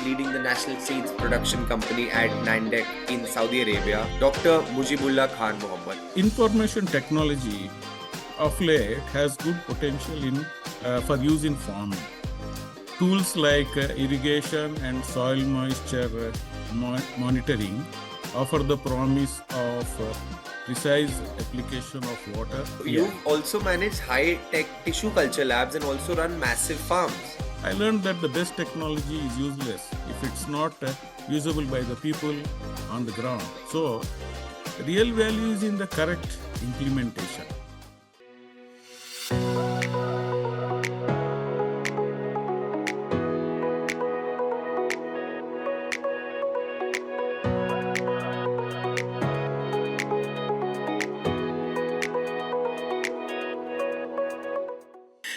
leading the national seeds production company at NADEC in Saudi Arabia, Dr Mujibullah Khan Muhammad. Information technology of late has good potential for use in farming. Tools like irrigation and soil moisture monitoring offer the promise of precise application of water. You also manage high-tech tissue culture labs and also run massive farms. I learned that the best technology is useless if it's not usable by the people on the ground. So, real value is in the correct implementation.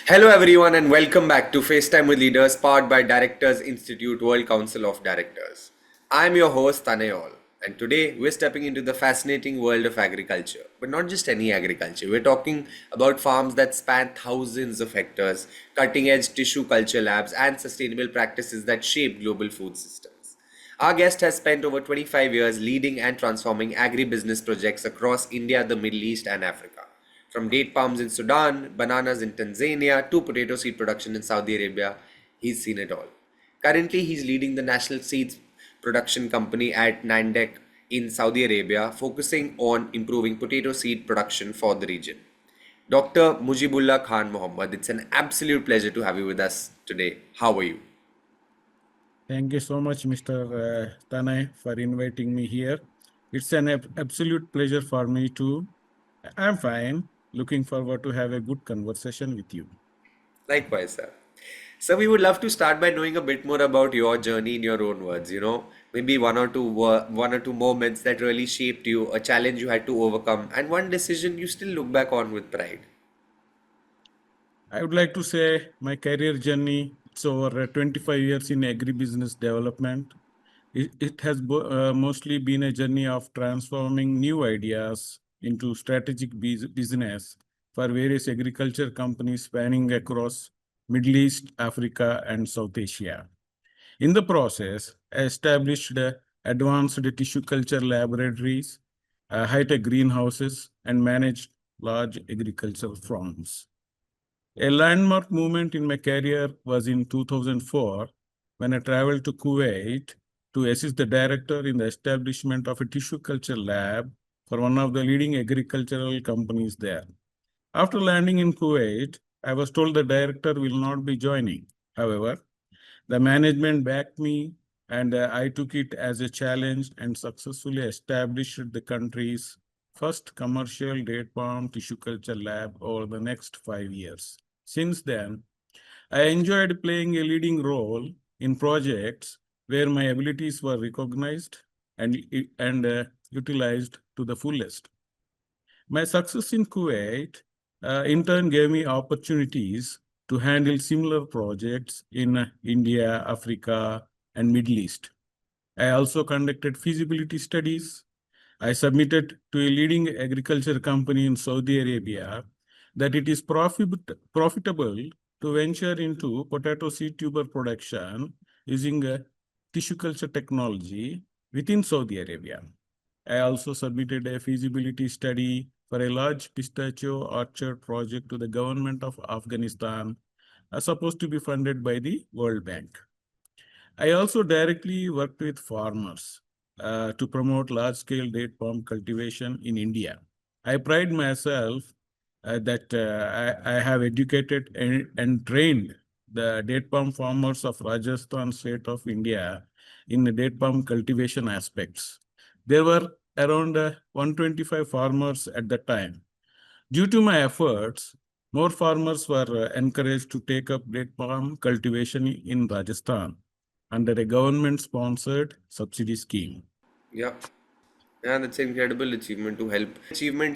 Hello everyone and welcome back to FaceTime with Leaders powered by Directors Institute World Council of Directors. I'm your host Tanayol and today we're stepping into the fascinating world of agriculture. But not just any agriculture, we're talking about farms that span thousands of hectares, cutting edge tissue culture labs and sustainable practices that shape global food systems. Our guest has spent over 25 years leading and transforming agribusiness projects across India, the Middle East and Africa. From date palms in Sudan, bananas in Tanzania, to potato seed production in Saudi Arabia, he's seen it all. Currently, he's leading the national seeds production company at NADEC in Saudi Arabia, focusing on improving potato seed production for the region. Dr. Mujibullah Khan Muhammad, it's an absolute pleasure to have you with us today. How are you? Thank you so much, Mr. Tanay, for inviting me here. It's an absolute pleasure for me too. I'm fine. Looking forward to have a good conversation with you. Likewise, sir. So we would love to start by knowing a bit more about your journey in your own words, maybe one or two moments that really shaped you, a challenge you had to overcome, and one decision you still look back on with pride. I would like to say my career journey, it's over 25 years in agribusiness development. It has mostly been a journey of transforming new ideas into strategic business for various agriculture companies spanning across Middle East, Africa, and South Asia. In the process, I established advanced tissue culture laboratories, high-tech greenhouses, and managed large agricultural farms. A landmark moment in my career was in 2004 when I traveled to Kuwait to assist the director in the establishment of a tissue culture lab for one of the leading agricultural companies there. After landing in Kuwait, I was told the director will not be joining. However, the management backed me and I took it as a challenge and successfully established the country's first commercial date palm tissue culture lab over the next 5 years. Since then, I enjoyed playing a leading role in projects where my abilities were recognized and utilized to the fullest. My success in Kuwait in turn gave me opportunities to handle similar projects in India, Africa, and Middle East. I also conducted feasibility studies. I submitted to a leading agriculture company in Saudi Arabia that it is profitable to venture into potato seed tuber production using tissue culture technology within Saudi Arabia. I also submitted a feasibility study for a large pistachio orchard project to the government of Afghanistan, supposed to be funded by the World Bank. I also directly worked with farmers to promote large-scale date palm cultivation in India. I pride myself that I have educated and trained the date palm farmers of Rajasthan state of India in the date palm cultivation aspects. There were around 125 farmers at the time. Due to my efforts, more farmers were encouraged to take up date palm cultivation in Rajasthan under a government-sponsored subsidy scheme. Yeah, that's an incredible achievement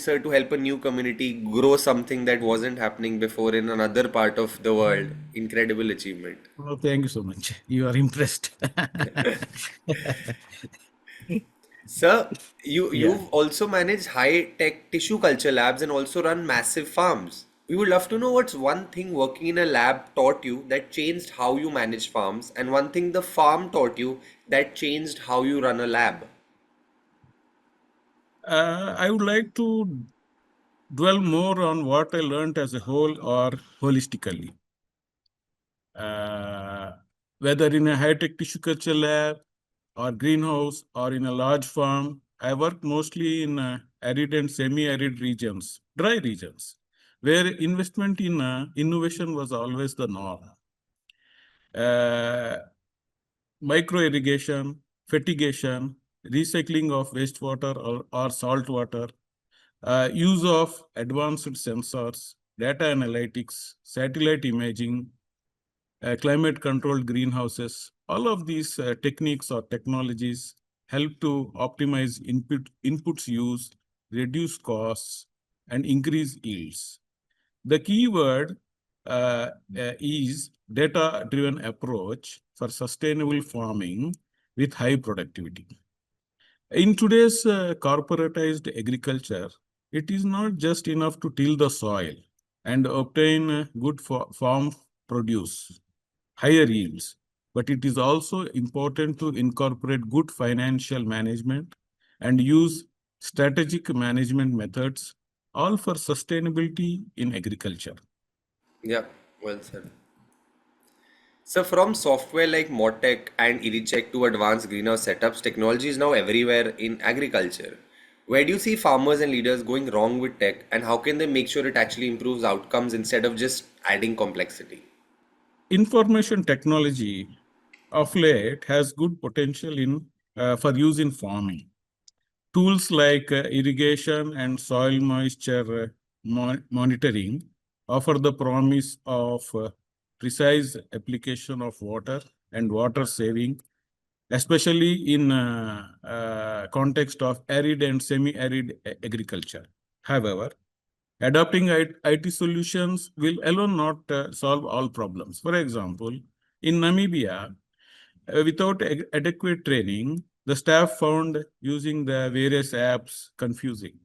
sir, to help a new community grow something that wasn't happening before in another part of the world. Incredible achievement. Oh, thank you so much. You are impressed. Sir, Yeah. you've also managed high-tech tissue culture labs and also run massive farms. We would love to know what's one thing working in a lab taught you that changed how you manage farms, and one thing the farm taught you that changed how you run a lab. I would like to dwell more on what I learned as a whole or holistically. Uh, Whether in a high-tech tissue culture lab or greenhouse or in a large farm, I worked mostly in arid and semi-arid regions, dry regions, where investment in innovation was always the norm. Uh, Micro irrigation, fertigation, recycling of wastewater or salt water, use of advanced sensors, data analytics, satellite imaging, climate controlled greenhouses. All of these techniques or technologies help to optimize inputs use, reduce costs, and increase yields. The key word is data-driven approach for sustainable farming with high productivity. In today's corporatized agriculture, it is not just enough to till the soil and obtain good farm produce, higher yields, but it is also important to incorporate good financial management and use strategic management methods, all for sustainability in agriculture. Yeah, well said. So from software like Modtech and EDCheck to advanced greenhouse setups, technology is now everywhere in agriculture. Where do you see farmers and leaders going wrong with tech, and how can they make sure it actually improves outcomes instead of just adding complexity? Information technology of late has good potential for use in farming. Tools like irrigation and soil moisture monitoring offer the promise of precise application of water and water saving, especially in context of arid and semi-arid agriculture. However, adopting IT solutions will alone not solve all problems. For example, in Namibia, without adequate training, the staff found using the various apps confusing,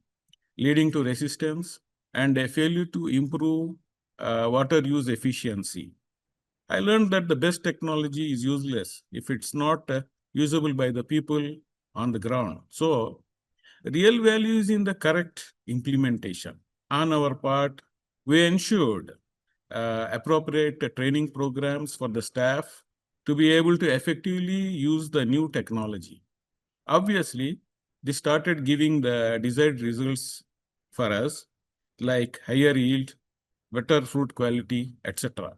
leading to resistance and a failure to improve water use efficiency. I learned that the best technology is useless if it's not usable by the people on the ground. So, real value is in the correct implementation. On our part, we ensured appropriate training programs for the staff to be able to effectively use the new technology. Obviously, this started giving the desired results for us, like higher yield, better fruit quality, etc.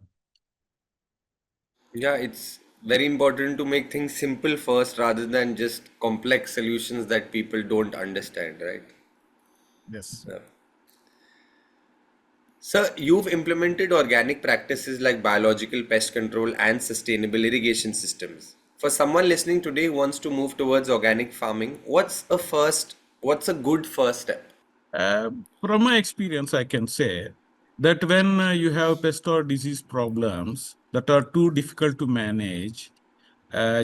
Yeah, it's very important to make things simple first rather than just complex solutions that people don't understand, right? Yes. Yeah. So, you've implemented organic practices like biological pest control and sustainable irrigation systems. For someone listening today who wants to move towards organic farming, what's a good first step? Uh, from my experience, I can say that when you have pest or disease problems that are too difficult to manage,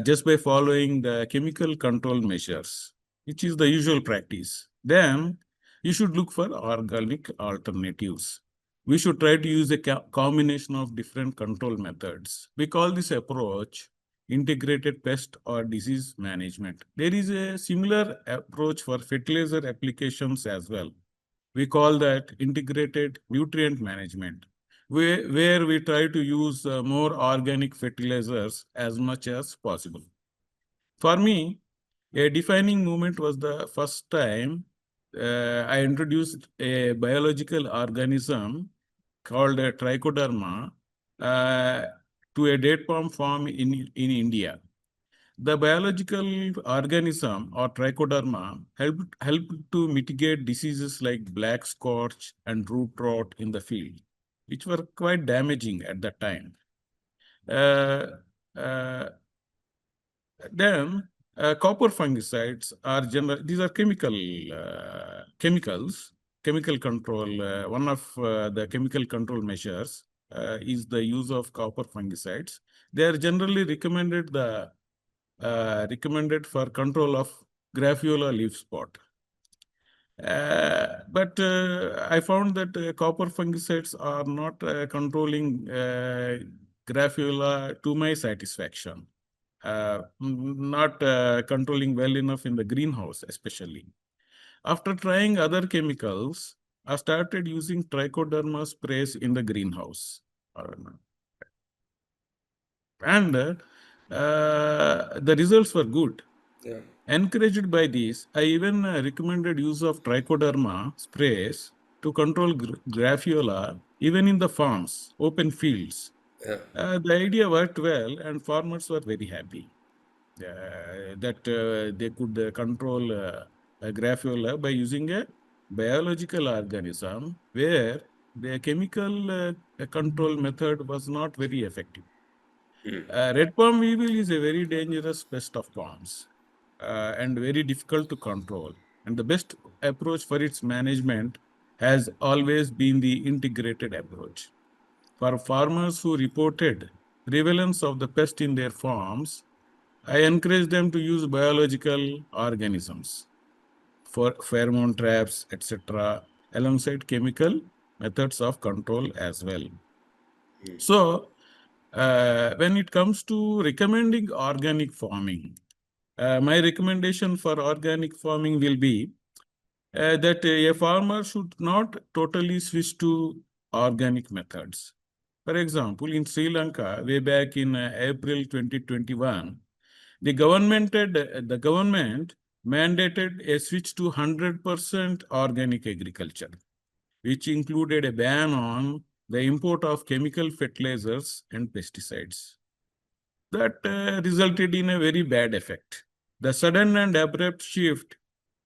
just by following the chemical control measures, which is the usual practice, then you should look for organic alternatives. We should try to use a combination of different control methods. We call this approach integrated pest or disease management. There is a similar approach for fertilizer applications as well. We call that integrated nutrient management, where we try to use more organic fertilizers as much as possible. For me, a defining moment was the first time I introduced a biological organism called a trichoderma uh, to a date palm farm in India. The biological organism or trichoderma helped to mitigate diseases like black scorch and root rot in the field, which were quite damaging at that time. Uh, uh, then copper fungicides are these are chemical control. One of the chemical control measures is the use of copper fungicides. They are generally recommended for control of Graphola leaf spot. But I found that copper fungicides are not controlling Graphiola to my satisfaction. Not controlling well enough in the greenhouse, especially. After trying other chemicals, I started using trichoderma sprays in the greenhouse. And the results were good. Yeah. Encouraged by this, I even recommended use of trichoderma sprays to control graphiola even in the farms, open fields. Yeah. The idea worked well and farmers were very happy that they could control graphiola by using a biological organism where the chemical control method was not very effective. Red palm weevil is a very dangerous pest of palms and very difficult to control. And the best approach for its management has always been the integrated approach. For farmers who reported prevalence of the pest in their farms, I encourage them to use biological organisms for pheromone traps, etc., alongside chemical methods of control as well. So, when it comes to recommending organic farming, my recommendation for organic farming will be that a farmer should not totally switch to organic methods. For example, in Sri Lanka, way back in April 2021, the government mandated a switch to 100% organic agriculture, which included a ban on the import of chemical fertilizers and pesticides. That resulted in a very bad effect. The sudden and abrupt shift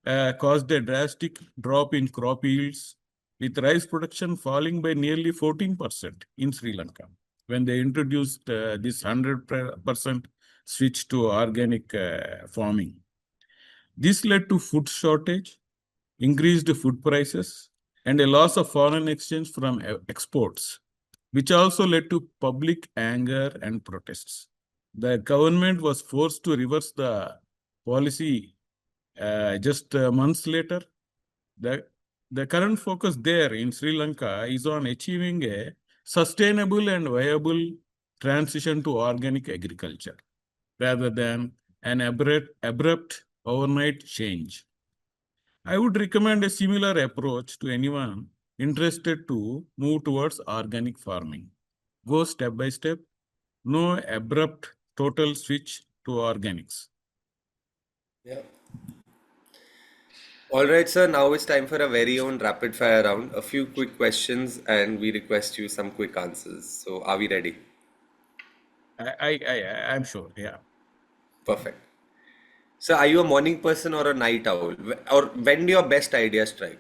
caused a drastic drop in crop yields, with rice production falling by nearly 14% in Sri Lanka when they introduced this 100% switch to organic farming. This led to food shortage, increased food prices, and a loss of foreign exchange from exports, which also led to public anger and protests. The government was forced to reverse the policy just months later. The current focus there in Sri Lanka is on achieving a sustainable and viable transition to organic agriculture rather than an abrupt overnight change. I would recommend a similar approach to anyone interested to move towards organic farming. Go step by step, no abrupt total switch to organics. Yeah. All right, sir. Now it's time for a very own rapid fire round. A few quick questions, and we request you some quick answers. So, are we ready? I'm sure, yeah. Perfect. So, are you a morning person or a night owl? Or when do your best ideas strike?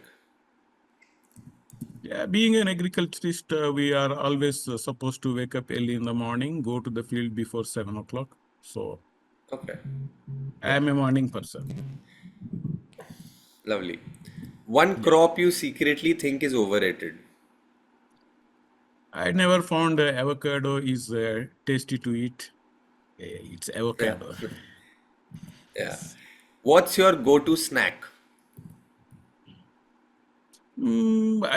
Yeah, being an agriculturist, we are always supposed to wake up early in the morning, go to the field before 7 o'clock. So Okay. I am a morning person. Lovely. One Yeah. crop you secretly think is overrated. I never found avocado is tasty to eat. It's Yeah. avocado. Yeah. What's your go-to snack?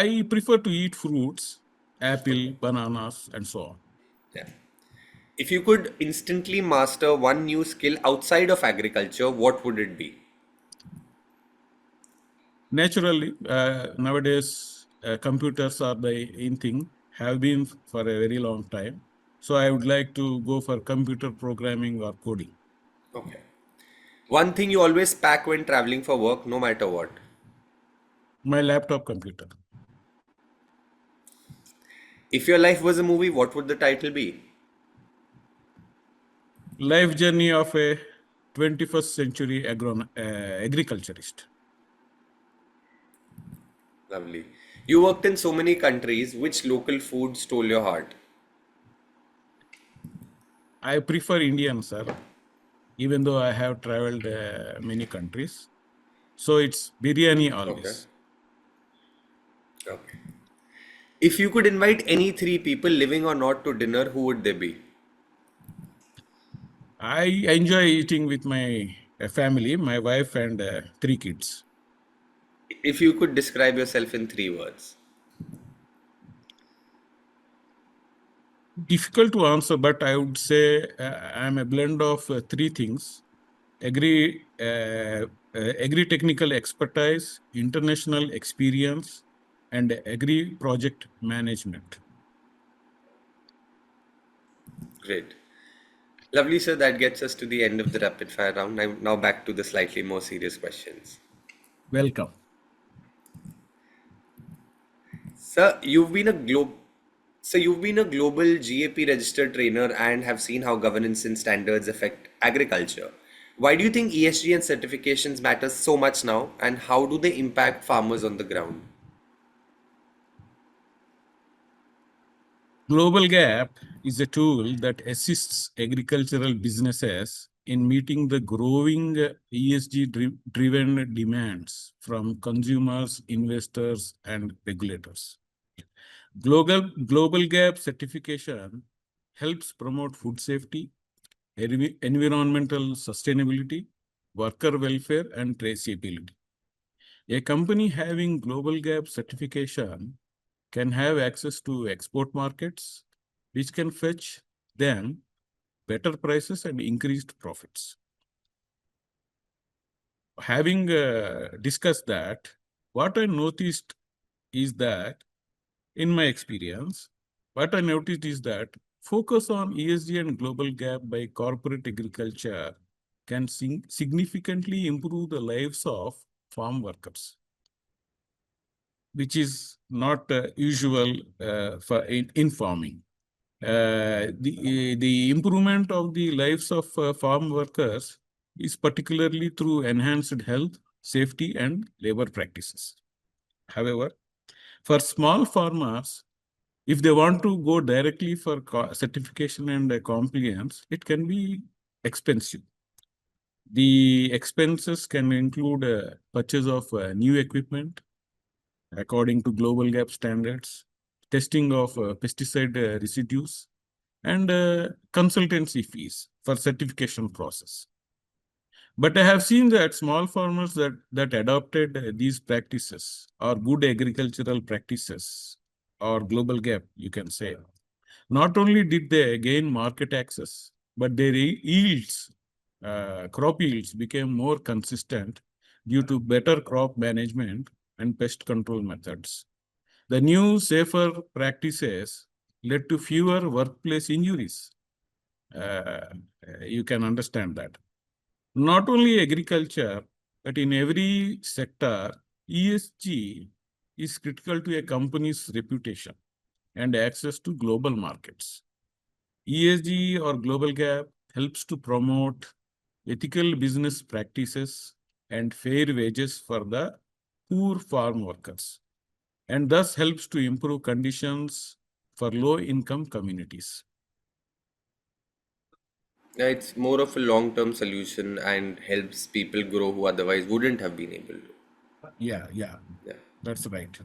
I prefer to eat fruits, apple, Okay. bananas, and so on. Yeah. If you could instantly master one new skill outside of agriculture, what would it be? Naturally, nowadays, computers are the in thing, have been for a very long time. So I would like to go for computer programming or coding. Okay. One thing you always pack when traveling for work, no matter what. My laptop computer. If your life was a movie, what would the title be? Life journey of a 21st century agriculturist. Lovely. You worked in so many countries. Which local food stole your heart? I prefer Indian, sir, even though I have traveled many countries. So it's biryani Okay. always. Okay. If you could invite any three people, living or not, to dinner, who would they be? I enjoy eating with my family, my wife and three kids. If you could describe yourself in 3 words. Difficult to answer, but I would say I'm a blend of three things: agri-technical expertise, international experience, and agri-project management. Great. Lovely, sir. That gets us to the end of the rapid fire round. Now back to the slightly more serious questions. Welcome. Sir, you've been a global GAP registered trainer and have seen how governance and standards affect agriculture. Why do you think ESG and certifications matter so much now, and how do they impact farmers on the ground? GlobalG.A.P is a tool that assists agricultural businesses in meeting the growing ESG-driven demands from consumers, investors, and regulators. GlobalG.A.P certification helps promote food safety, environmental sustainability, worker welfare, and traceability. A company having GlobalG.A.P certification can have access to export markets, which can fetch them better prices and increased profits. Having discussed that, what I noticed is that, in my experience, what I noticed is that focus on ESG and GlobalG.A.P by corporate agriculture can significantly improve the lives of farm workers, which is not usual in farming. The improvement of the lives of farm workers is particularly through enhanced health, safety, and labor practices. However, for small farmers, if they want to go directly for certification and compliance, it can be expensive. The expenses can include purchase of new equipment according to GlobalG.A.P standards, testing of pesticide residues, and consultancy fees for certification process. But I have seen that small farmers that adopted these practices or good agricultural practices or GlobalG.A.P, you can say, not only did they gain market access, but their yields, crop yields became more consistent due to better crop management and pest control methods. The new safer practices led to fewer workplace injuries. You can understand that. Not only agriculture, but in every sector, ESG is critical to a company's reputation and access to global markets. ESG or GlobalG.A.P helps to promote ethical business practices and fair wages for the poor farm workers, and thus helps to improve conditions for low-income communities. Yeah, it's more of a long-term solution and helps people grow who otherwise wouldn't have been able to. Yeah, Yeah. that's right.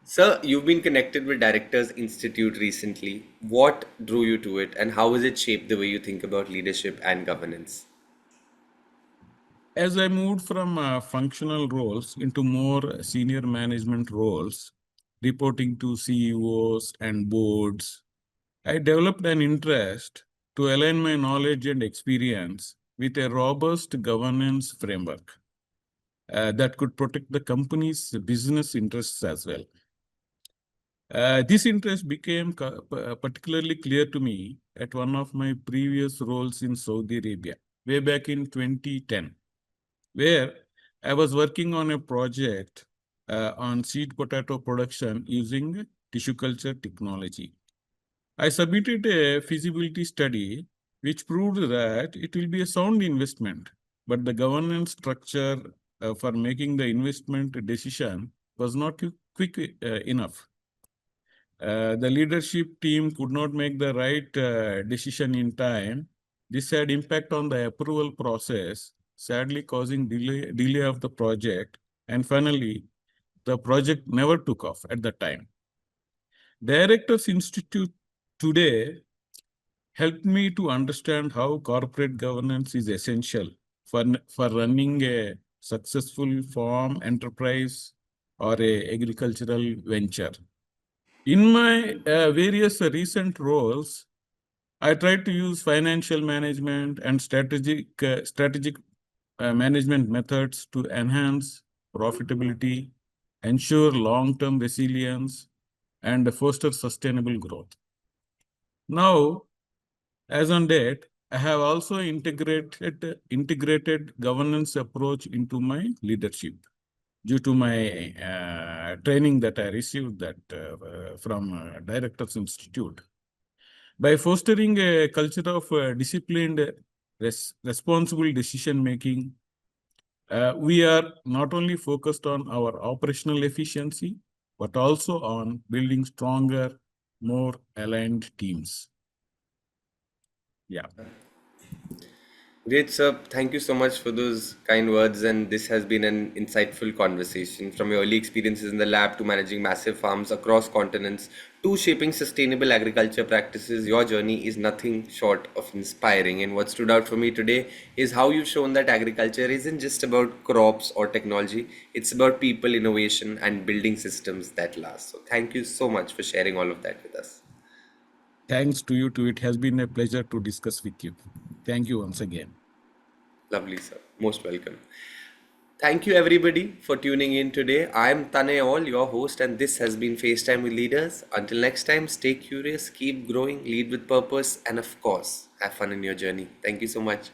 Sir, you've been connected with Directors Institute recently. What drew you to it, and how has it shaped the way you think about leadership and governance? As I moved from functional roles into more senior management roles, reporting to CEOs and boards, I developed an interest to align my knowledge and experience with a robust governance framework that could protect the company's business interests as well. This interest became particularly clear to me at one of my previous roles in Saudi Arabia, way back in 2010, where I was working on a project on seed potato production using tissue culture technology. I submitted a feasibility study which proved that it will be a sound investment, but the governance structure for making the investment decision was not quick enough. The leadership team could not make the right decision in time. This had impact on the approval process, sadly causing delay of the project. And finally, the project never took off at the time. Directors Institute today helped me to understand how corporate governance is essential for running a successful farm enterprise or a agricultural venture. In my various recent roles, I try to use financial management and strategic management methods to enhance profitability, ensure long-term resilience, and foster sustainable growth. Now, as on date, I have also integrated governance approach into my leadership due to my training that I received from Directors Institute. By fostering a culture of disciplined, responsible decision making, we are not only focused on our operational efficiency, but also on building stronger, more aligned teams. Yeah. Great, sir. Thank you so much for those kind words. And this has been an insightful conversation from your early experiences in the lab to managing massive farms across continents to shaping sustainable agriculture practices. Your journey is nothing short of inspiring. And what stood out for me today is how you've shown that agriculture isn't just about crops or technology, it's about people, innovation, and building systems that last. So, thank you so much for sharing all of that with us. Thanks to you too. It has been a pleasure to discuss with you. Thank you once again. Lovely, sir. Most welcome. Thank you everybody for tuning in today. I am Taneol, your host, and this has been FaceTime with Leaders. Until next time, stay curious, keep growing, lead with purpose, and of course, have fun in your journey. Thank you so much.